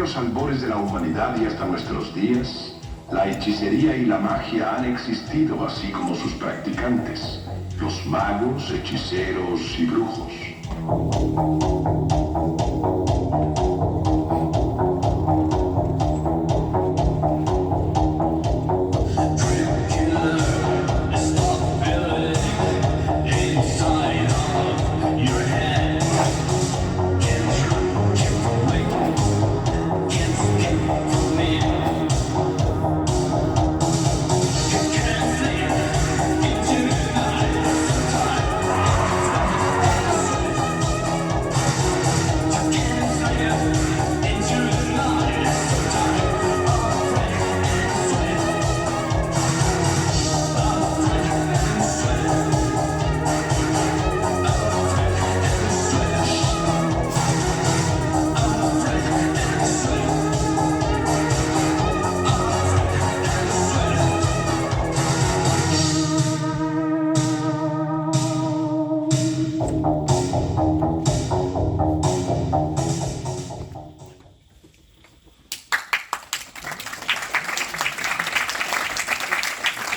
los albores de la humanidad y hasta nuestros días, la hechicería y la magia han existido, así como sus practicantes, los magos, hechiceros y brujos.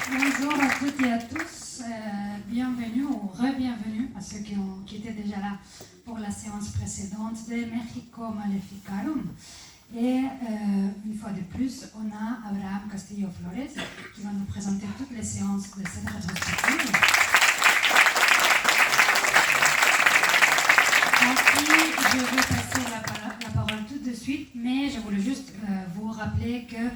Bonjour à toutes et à tous, bienvenue ou re-bienvenue à ceux qui étaient déjà là pour la séance précédente de Mexico Maleficarum. Et une fois de plus, on a Abraham Castillo Flores qui va nous présenter toutes les séances de cette rétrospective. À qui je vais passer la parole tout de suite, mais je voulais juste vous rappeler que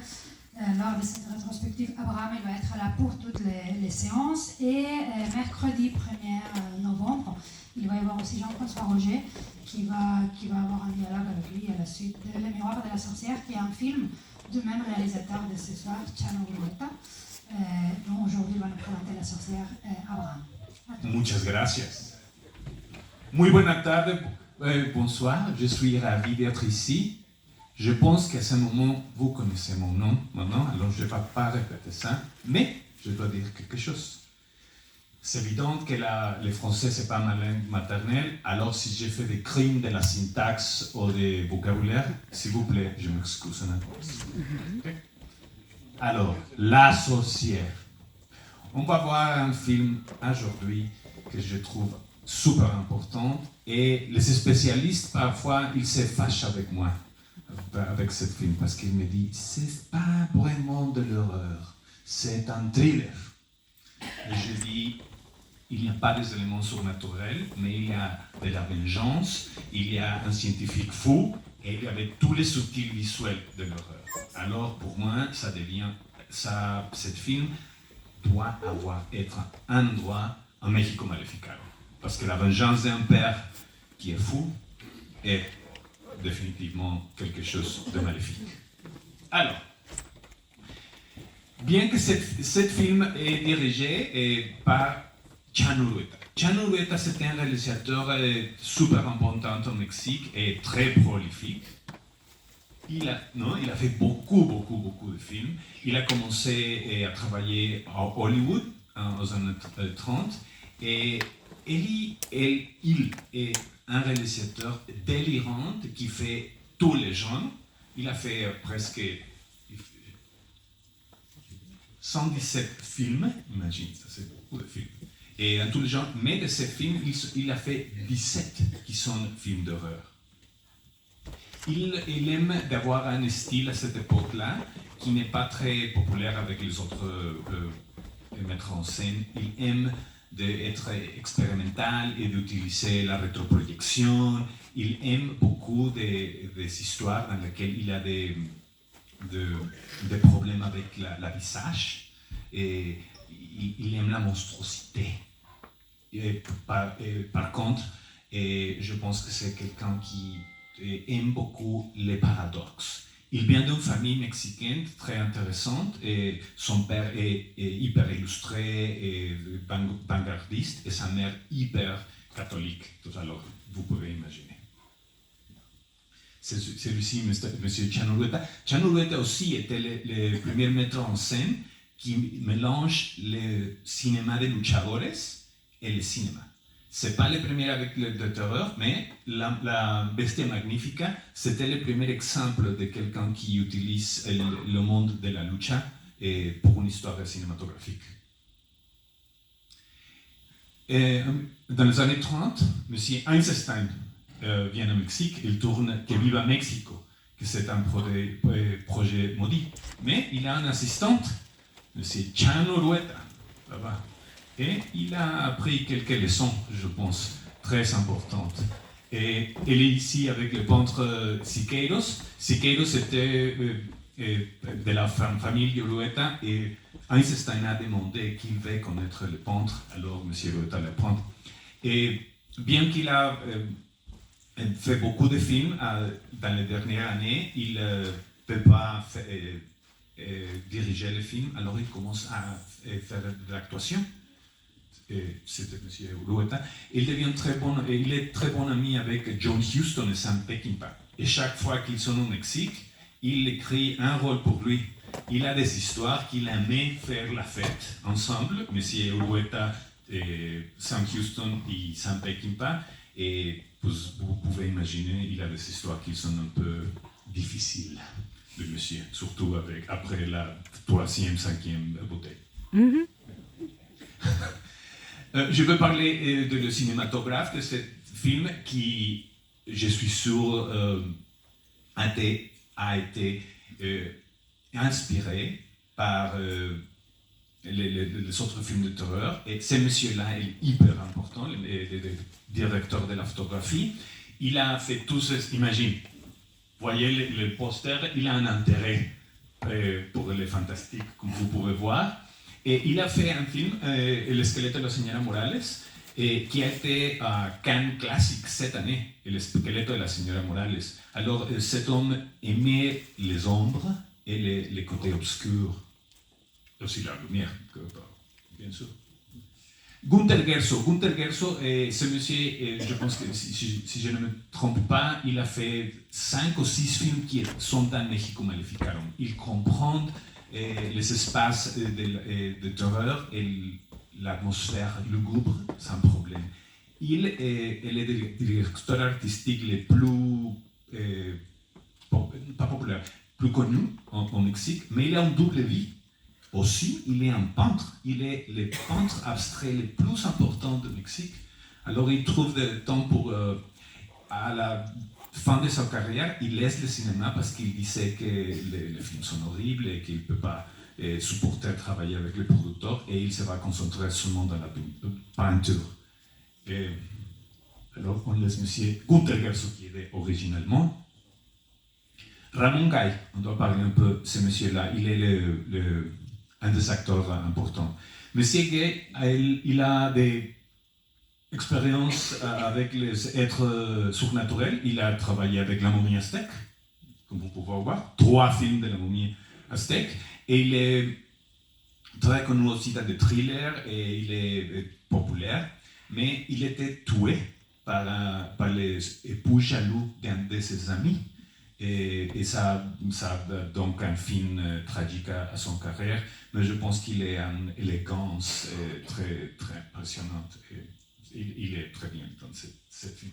lors de cette rétrospective, Abraham il va être là pour toutes les séances et mercredi 1er novembre, il va y avoir aussi Jean-François Roger qui va avoir un dialogue avec lui à la suite de Le Miroir de la Sorcière, qui est un film du même réalisateur de ce soir, Chano Guilota, dont aujourd'hui il va nous présenter la sorcière Abraham. Muchas gracias. Muy buena tarde, bonsoir, je suis ravi d'être ici. Je pense qu'à ce moment, vous connaissez mon nom maintenant, alors je ne vais pas répéter ça, mais je dois dire quelque chose. C'est évident que le français, ce n'est pas ma langue maternelle, alors si j'ai fait des crimes de la syntaxe ou du vocabulaire, s'il vous plaît, je m'excuse en avance. Okay? Alors, La Sorcière. On va voir un film aujourd'hui que je trouve super important et les spécialistes, parfois, ils se fâchent avec moi avec ce film, parce qu'il me dit c'est pas vraiment de l'horreur, c'est un thriller. Et je dis il n'y a pas des éléments surnaturels, mais il y a de la vengeance, il y a un scientifique fou, et il y avait tous les subtils visuels de l'horreur. Alors pour moi, ce film doit être un endroit en Mexico Maleficarum, parce que la vengeance d'un père qui est fou est définitivement quelque chose de maléfique. Alors, bien que ce film est dirigé par Chano Huerta. Chano Huerta, c'est un réalisateur super important au Mexique et très prolifique. Il a fait beaucoup de films. Il a commencé à travailler à Hollywood aux années 30 et il est un réalisateur délirant qui fait tous les genres. Il a fait presque 117 films, imagine, ça c'est beaucoup de films. Et en tous les genres, mais de ces films, il a fait 17 qui sont films d'horreur. Il aime d'avoir un style à cette époque-là qui n'est pas très populaire avec les autres mettre en scène. Il aime d'être expérimental et d'utiliser la rétroprojection. Il aime beaucoup des histoires dans lesquelles il a des problèmes avec la visage. Et il aime la monstruosité. Et par contre, je pense que c'est quelqu'un qui aime beaucoup les paradoxes. Il vient d'une famille mexicaine très intéressante et son père est hyper illustré et vanguardiste et sa mère hyper catholique. Alors, vous pouvez imaginer. C'est celui-ci, M. Chano Huerta. Chano Huerta aussi était le premier metteur en scène qui mélange le cinéma de luchadores et le cinéma. C'est pas le premier avec le terreur, mais la Bestia Magnifica, c'était le premier exemple de quelqu'un qui utilise le monde de la lucha pour une histoire cinématographique. Dans les années 30, M. Einstein vient au Mexique, il tourne Que Viva Mexico, que c'est un projet maudit. Mais il a une assistante, M. Chano Urueta, là-bas. Et il a appris quelques leçons, je pense, très importantes. Et il est ici avec le peintre Siqueiros. Siqueiros était de la famille Urueta et Einstein a demandé qu'il veuille connaître le peintre, alors M. Urueta le prend. Et bien qu'il a fait beaucoup de films dans les dernières années, il ne peut pas diriger les films, alors il commence à faire de l'actuation. C'était M. Urueta. Il est très bon ami avec John Huston et Sam Peckinpah. Et chaque fois qu'ils sont au Mexique, il écrit un rôle pour lui. Il a des histoires qu'il aimait faire la fête ensemble, M. Urueta, Sam Houston et Sam Peckinpah. Et vous pouvez imaginer, il a des histoires qui sont un peu difficiles, le monsieur, surtout après la 3e, 5e bouteille. Mm-hmm. Je veux parler de le cinématographe de ce film qui, je suis sûr, a été inspiré par les autres films de terreur. Et ce monsieur-là est hyper important, le directeur de la photographie. Il a fait tout ce... Imagine, voyez le poster, il a un intérêt pour les fantastiques, comme vous pouvez voir. Et il a fait un film, El Esqueleto de la Señora Morales, qui a été à Cannes Classic cette année, El Esqueleto de la Señora Morales. Alors, cet homme aimait les ombres et les côtés obscurs, aussi la lumière, bien sûr. Gunther Gerso, ce monsieur, je pense que si je ne me trompe pas, il a fait 5 ou 6 films qui sont dans Mexico Maleficarum. Il comprend les espaces de terreur et l'atmosphère lugubre sans problème. Il est le directeur artistique le plus, pas populaire, plus connu au Mexique, mais il a une double vie. Aussi, il est un peintre. Il est le peintre abstrait le plus important du Mexique. Alors, il trouve du temps pour, à la fin de sa carrière, il laisse le cinéma parce qu'il disait que les films sont horribles et qu'il ne peut pas supporter travailler avec les producteurs et il se va concentrer seulement dans la peinture. Et alors, on laisse M. Gunther Gerso qui est originellement. Ramon Gay, on doit parler un peu de ce monsieur-là. Il est un des acteurs importants. Monsieur Gay, il a des expériences avec les êtres surnaturels. Il a travaillé avec la momie aztèque, comme vous pouvez voir, 3 films de la momie aztèque. Et il est très connu aussi dans des thrillers et il est populaire. Mais il était tué par les époux jaloux d'un de ses amis. Et ça a donc un fin tragique à son carrière. Mais je pense qu'il est une élégance très, très impressionnante. Il est très bien dans ce film.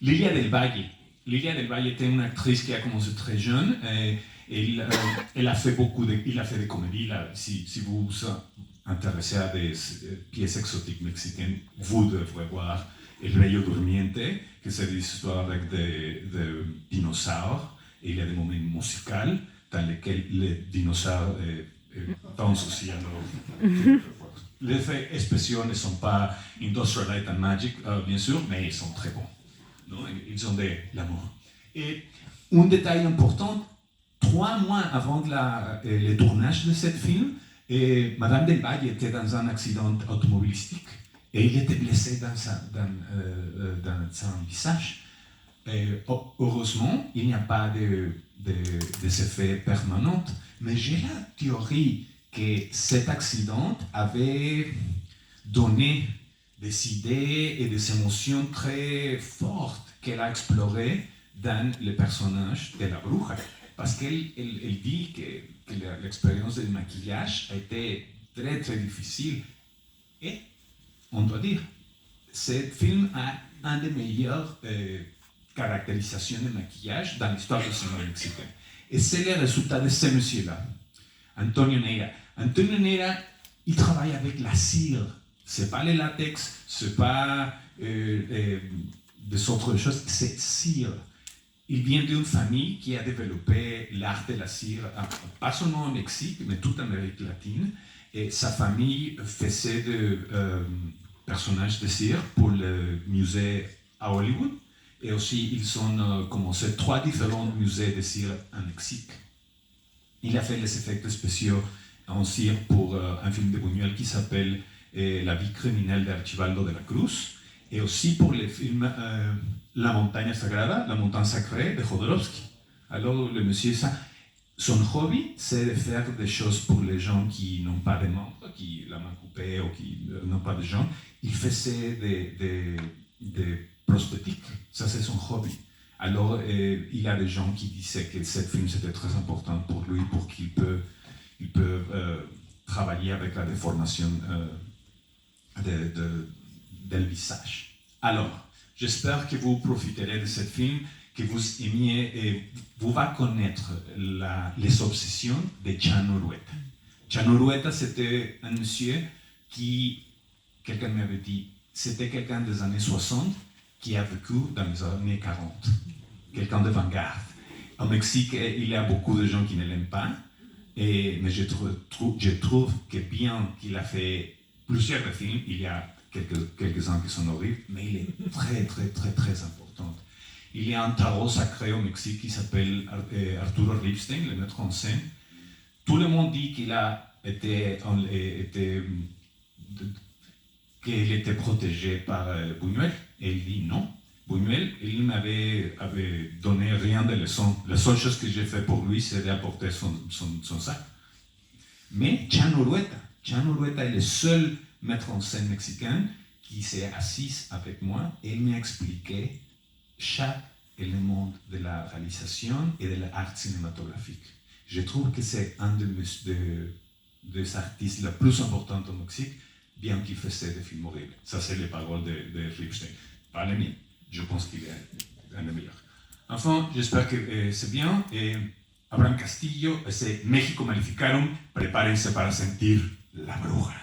Lilia del Valle. Lilia del Valle était une actrice qui a commencé très jeune. Elle a fait des comédies. Là. Si vous vous intéressez à des pièces exotiques mexicaines, vous devrez voir El Rayo Durmiente, que c'est des histoires avec des dinosaures. Et il y a des moments musicaux dans lesquels les dinosaures dansent aussi. Les effets spéciaux ne sont pas Industrial Light and Magic, bien sûr, mais ils sont très bons. Non? Ils ont de l'amour. Et un détail important, 3 mois avant le tournage de ce film, Madame del Valle était dans un accident automobilistique et il était blessé dans son visage. Heureusement, il n'y a pas des effets permanents, mais j'ai la théorie que cet accident avait donné des idées et des émotions très fortes qu'elle a explorées dans le personnage de la bruja. Parce qu'elle dit que l'expérience du maquillage a été très très difficile. Et on doit dire, ce film a une des meilleures caractérisations de maquillage dans l'histoire du cinéma mexicain. Et c'est le résultat de ce monsieur-là, Antonio Neira. Antonio Neira, il travaille avec la cire. C'est pas le latex, c'est pas des autres choses, c'est cire. Il vient d'une famille qui a développé l'art de la cire, pas seulement au Mexique, mais toute Amérique latine. Et sa famille faisait des personnages de cire pour le musée à Hollywood. Et aussi, ils ont commencé 3 différents musées de cire en Mexique. Il a fait les effets spéciaux en cire pour un film de Buñuel qui s'appelle La vie criminelle d'Archibaldo de la Cruz. Et aussi pour le film La montagne sagrada, la montagne sacrée de Jodorowsky. Alors, le monsieur, son hobby, c'est de faire des choses pour les gens qui n'ont pas de membres, qui la main coupée ou qui n'ont pas de jambes. Il faisait des prosthétiques. Ça, c'est son hobby. Alors, il y a des gens qui disaient que ce film, c'était très important pour lui, pour qu'il peut travailler avec la déformation del visage. Alors, j'espère que vous profiterez de ce film, que vous aimiez et vous va connaître les obsessions de Chano Urueta. Chano Urueta, c'était un monsieur qui, quelqu'un m'avait dit, c'était quelqu'un des années 60 qui a vécu dans les années 40. Quelqu'un de vanguarde. Au Mexique, il y a beaucoup de gens qui ne l'aiment pas, mais je trouve que bien qu'il a fait plusieurs films, il y a quelques-uns qui sont horribles, mais il est très, très, très, très important. Il y a un tarot sacré au Mexique qui s'appelle Arturo Ripstein, le maître en scène. Tout le monde dit qu'il était protégé par Buñuel, et il dit non. Buñuel, il m'avait donné rien de leçon. La seule chose que j'ai fait pour lui, c'est d'apporter son sac. Mais Chano Urueta est le seul maître en scène mexicain qui s'est assis avec moi et il m'a expliqué chaque élément de la réalisation et de l'art cinématographique. Je trouve que c'est un des artistes les plus importants au Mexique, bien qu'il faisait des films horribles. Ça, c'est les paroles de Ripstein. Pas les miennes. Je pense qu'il est un des meilleurs. Enfin, j'espère que c'est bien. Et Abraham Castillo, c'est México Maleficarum. Prepárense para sentir la bruja.